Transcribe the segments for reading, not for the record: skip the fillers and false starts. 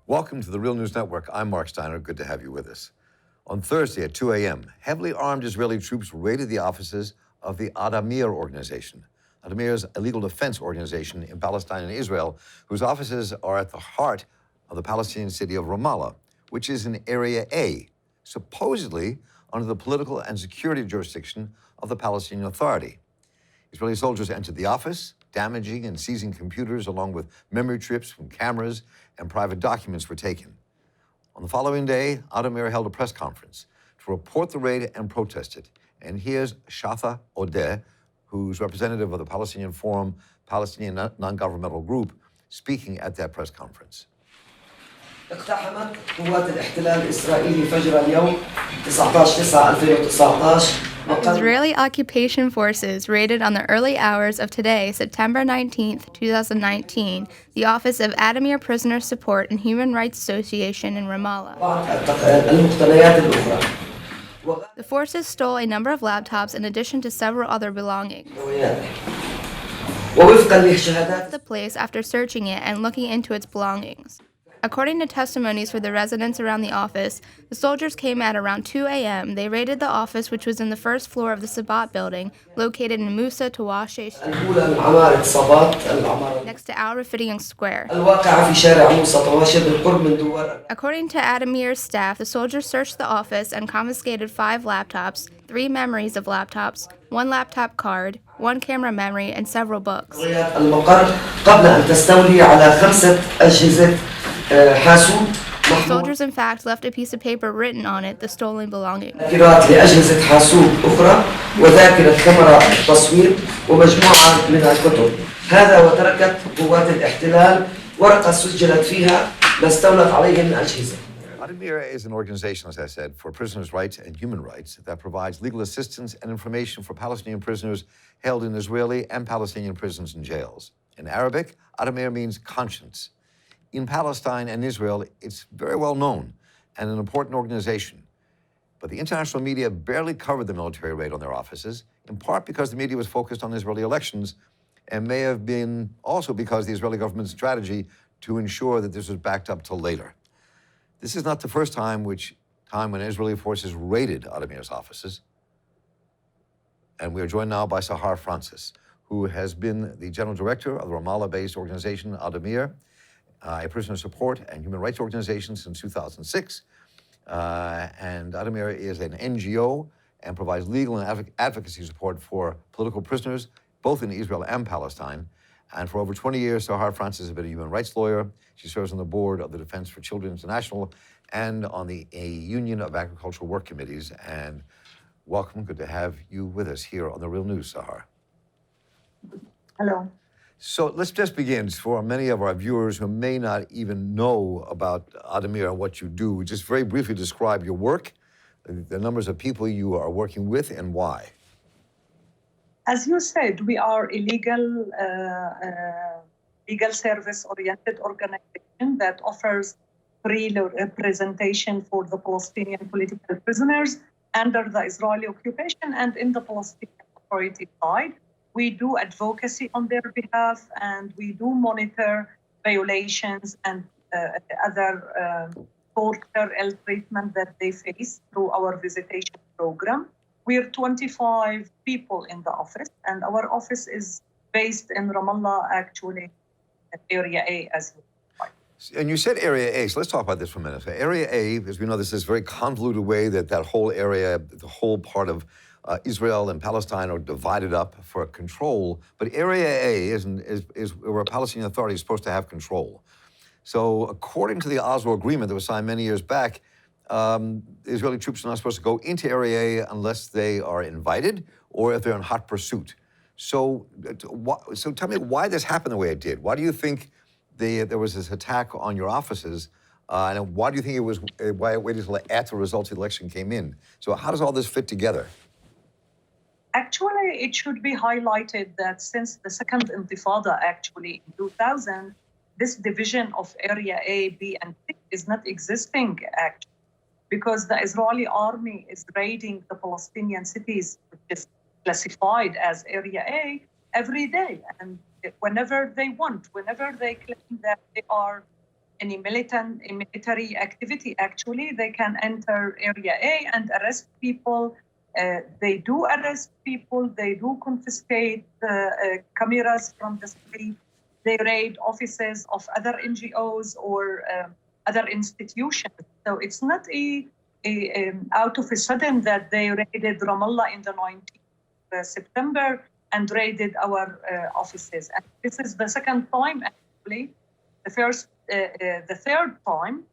Welcome to the Real News Network. I'm Mark Steiner. Good to have you with us. On Thursday at 2 a.m., heavily armed Israeli troops raided the offices of the Addameer organization. Addameer is a legal defense organization in Palestine and Israel, whose offices are at the heart of the Palestinian city of Ramallah, which is in Area A, supposedly under the political and security jurisdiction of the Palestinian Authority. Israeli soldiers entered the office, damaging and seizing computers along with memory chips from cameras, and private documents were taken. On the following day, Addameer held a press conference to report the raid and protest it. And here's Shatha Odeh, who's representative of the Palestinian Forum, Palestinian non-governmental group, speaking at that press conference. اقتحمت قوات الاحتلال الإسرائيلي فجر اليوم 19/9/2019 Israeli occupation forces raided on the early hours of today, September 19, 2019, the office of Addameer Prisoner Support and Human Rights Association in Ramallah. المقتنيات الأخرى. The forces stole a number of laptops in addition to several other belongings. ووفقا لشهادات The place after searching it and looking into its belongings. According to testimonies for the residents around the office, the soldiers came at around 2 a.m. They raided the office, which was in the first floor of the Sabat building, located in Musa Tawashe Street, الأولى العمارة صباط العمارة next to Al Rafidiyyan Square. الواقعة في شارع موسى طواشة بالقرب من دوار. According to Addameer's staff, the soldiers searched the office and confiscated 5 laptops, 3 memories of laptops, 1 laptop card, 1 camera memory, and several books. المقر قبل أن تستولي على 5 أجهزة حاسوب The soldiers, in fact, left a piece of paper written on it, the stolen belongings. ذاكرات لأجهزة حاسوب أخرى وذاكرة كاميرا تصوير ومجموعة من الكتب. هذا وتركت قوات الاحتلال ورقة سجلت فيها ما استولت عليه من أجهزة. Addameer is an organization, as I said, for prisoners' rights and human rights that provides legal assistance and information for Palestinian prisoners held in Israeli and Palestinian prisons and jails. In Arabic, Addameer means conscience. In Palestine and Israel, it's very well known and an important organization. But the international media barely covered the military raid on their offices, in part because the media was focused on Israeli elections and may have been also because the Israeli government's strategy to ensure that this was backed up till later. This is not the first time when Israeli forces raided Addameer's offices. And we are joined now by Sahar Francis, who has been the general director of the Ramallah-based organization Addameer, a prisoner support and human rights organization since 2006. And Addameer is an NGO and provides legal and advocacy support for political prisoners, both in Israel and Palestine. And for over 20 years, Sahar Francis has been a human rights lawyer. She serves on the board of the Defense for Children International and on the Union of Agricultural Work Committees. And welcome, good to have you with us here on The Real News, Sahar. Hello. So let's just begin. For many of our viewers who may not even know about Addameer and what you do, just very briefly describe your work, the numbers of people you are working with, and why. As you said, we are a legal service-oriented organization that offers free representation for the Palestinian political prisoners under the Israeli occupation and in the Palestinian Authority side. We do advocacy on their behalf, and we do monitor violations and other torture, ill treatment that they face through our visitation program. We are 25 people in the office, and our office is based in Ramallah, actually, at Area A as well. And you said Area A, so let's talk about this for a minute. So Area A, as we know, this is a very convoluted way that whole area, the whole part of Israel and Palestine are divided up for control. But Area A is where Palestinian Authority is supposed to have control. So according to the Oslo Agreement that was signed many years back, Israeli troops are not supposed to go into Area A unless they are invited or if they're in hot pursuit. So tell me why this happened the way it did. Why do you think there was this attack on your offices? And why do you think it was, why it waited until after the results of the election came in? So how does all this fit together? Actually, it should be highlighted that since the second Intifada, actually, in 2000, this division of Area A, B, and C is not existing, actually, because the Israeli army is raiding the Palestinian cities, which is classified as Area A, every day. And whenever they want, whenever they claim that they are any military activity. Actually, they can enter Area A and arrest people. They do arrest people. They do confiscate cameras from the street. They raid offices of other NGOs or other institutions. So it's not out of a sudden that they raided Ramallah in the 19th September and raided our offices. And this is the second time, actually. The third time,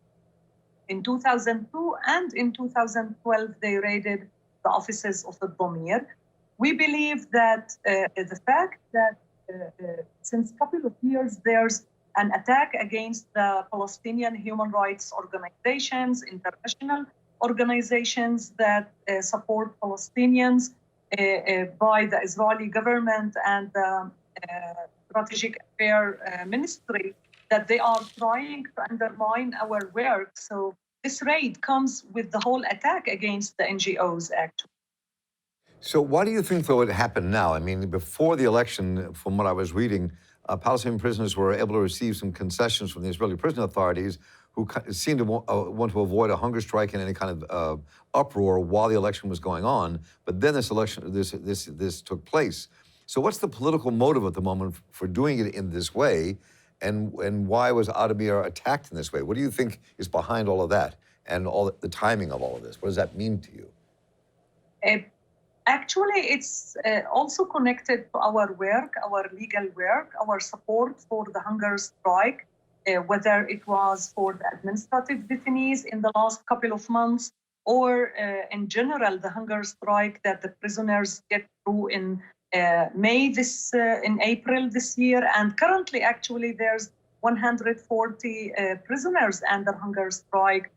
in 2002 and in 2012, they raided the offices of Addameer. We believe that the fact that since a couple of years, there's an attack against the Palestinian human rights organizations, international organizations that support Palestinians by the Israeli government and the Strategic Affairs Ministry, that they are trying to undermine our work. So this raid comes with the whole attack against the NGOs, actually. So why do you think, though, it happened now? I mean, before the election, from what I was reading, Palestinian prisoners were able to receive some concessions from the Israeli prison authorities, who seemed to want to avoid a hunger strike and any kind of uproar while the election was going on. But then this took place. So what's the political motive at the moment for doing it in this way? And why was Addameer attacked in this way? What do you think is behind all of that and all the timing of all of this? What does that mean to you? Actually, it's also connected to our work, our legal work, our support for the hunger strike, whether it was for the administrative detainees in the last couple of months or in general, the hunger strike that the prisoners get through in in April this year. And currently, actually, there's 140 prisoners under hunger strike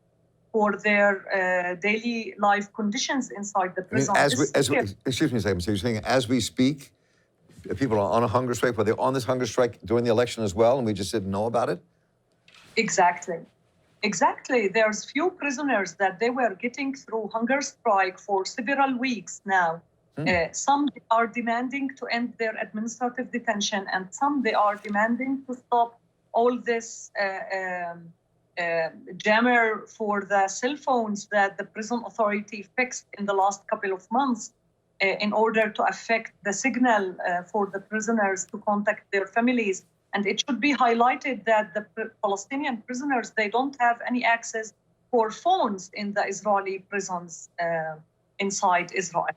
for their daily life conditions inside the prison. Excuse me a second. So you're saying as we speak, people are on a hunger strike, but they're on this hunger strike during the election as well, and we just didn't know about it? Exactly. There's few prisoners that they were getting through hunger strike for several weeks now. Some are demanding to end their administrative detention, and some they are demanding to stop all this jammer for the cell phones that the prison authority fixed in the last couple of months in order to affect the signal for the prisoners to contact their families. And it should be highlighted that the Palestinian prisoners, they don't have any access for phones in the Israeli prisons inside Israel.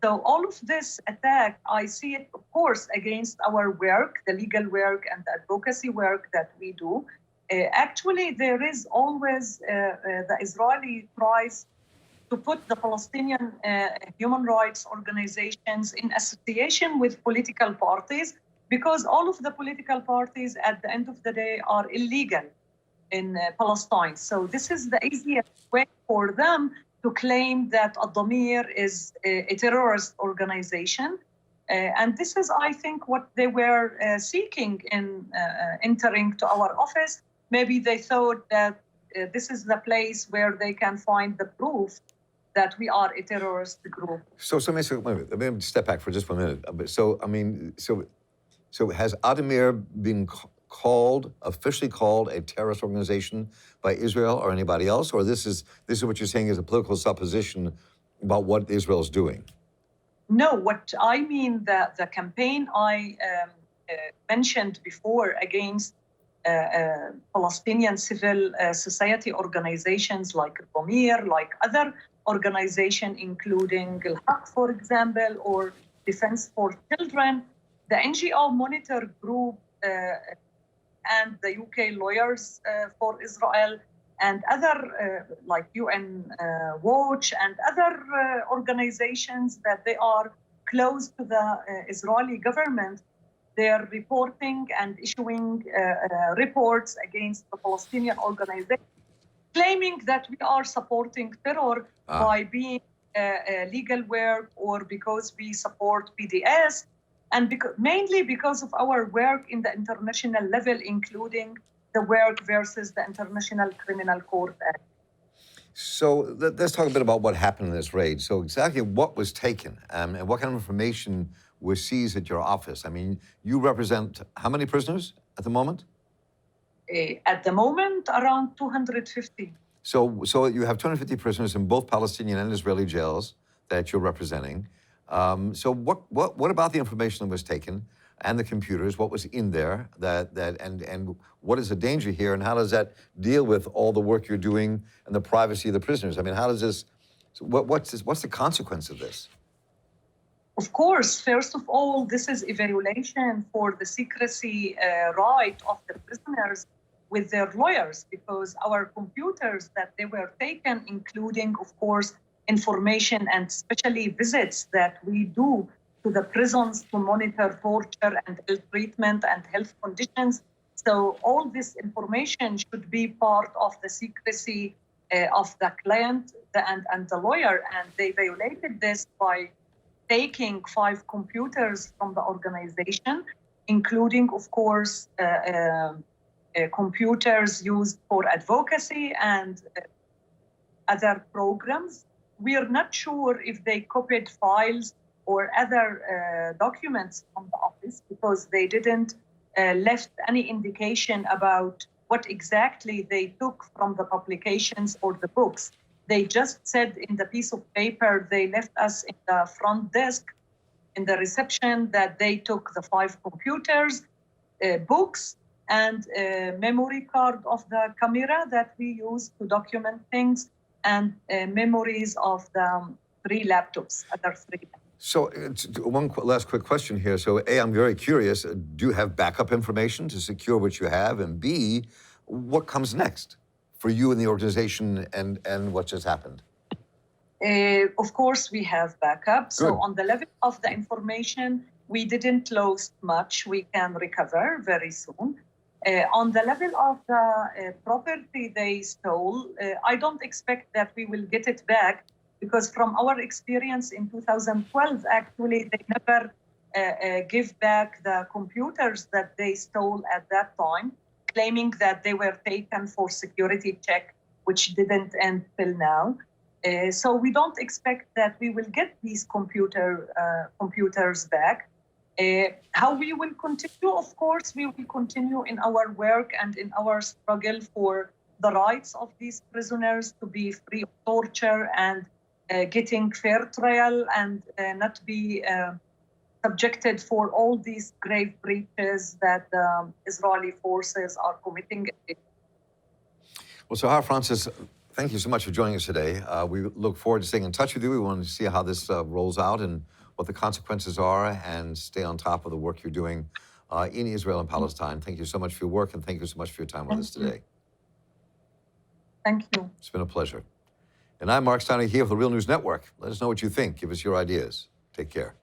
So all of this attack, I see it, of course, against our work, the legal work and the advocacy work that we do. Actually, there is always the Israeli tries to put the Palestinian human rights organizations in association with political parties, because all of the political parties at the end of the day are illegal in Palestine. So this is the easiest way for them to claim that Addameer is a terrorist organization. And this is, I think, what they were seeking in entering to our office. Maybe they thought that this is the place where they can find the proof that we are a terrorist group. So let me step back for just 1 minute. So has Addameer been officially called a terrorist organization by Israel or anybody else? Or this is what you're saying is a political supposition about what Israel is doing? No, what I mean, the campaign I mentioned before against Palestinian civil society organizations like Addameer, like other organizations, including Al-Haq, for example, or Defense for Children, the NGO Monitor Group and the UK Lawyers for Israel and other like UN Watch and other organizations that they are close to the Israeli government, they are reporting and issuing reports against the Palestinian organization, claiming that we are supporting terror by being legal work or because we support PDS, and mainly because of our work in the international level, including the work versus the International Criminal Court Act. So let's talk a bit about what happened in this raid. So exactly what was taken and what kind of information was seized at your office? I mean, you represent how many prisoners at the moment? At the moment, around 250. So you have 250 prisoners in both Palestinian and Israeli jails that you're representing. So what about the information that was taken and the computers? What was in there and what is the danger here, and how does that deal with all the work you're doing and the privacy of the prisoners? I mean, how does this? What's the consequence of this? Of course, first of all, this is a violation for the secrecy right of the prisoners with their lawyers, because our computers that they were taken, including, of course, information and especially visits that we do to the prisons to monitor torture and ill treatment and health conditions. So all this information should be part of the secrecy of the client and the lawyer, and they violated this by taking 5 computers from the organization, including, of course, computers used for advocacy and other programs. We are not sure if they copied files or other documents from the office, because they didn't left any indication about what exactly they took from the publications or the books. They just said in the piece of paper they left us in the front desk in the reception that they took the 5 computers, books, and a memory card of the camera that we use to document things, and memories of the 3 laptops, other 3. So one last quick question here. So A, I'm very curious, do you have backup information to secure what you have? And B, what comes next for you and the organization and what just happened? Of course, we have backup. Good. So on the level of the information, we didn't lose much. We can recover very soon. On the level of the property they stole, I don't expect that we will get it back, because from our experience in 2012, actually, they never give back the computers that they stole at that time, claiming that they were taken for security check, which didn't end till now. So we don't expect that we will get these computers back. How we will continue? Of course, we will continue in our work and in our struggle for the rights of these prisoners to be free of torture and getting fair trial and not be subjected for all these grave breaches that Israeli forces are committing. Well, Sahar Francis, thank you so much for joining us today. We look forward to staying in touch with you. We want to see how this rolls out and what the consequences are, and stay on top of the work you're doing in Israel and Palestine. Thank you so much for your work, and thank you so much for your time with us today. Thank you. It's been a pleasure. And I'm Mark Steiner here for the Real News Network. Let us know what you think. Give us your ideas. Take care.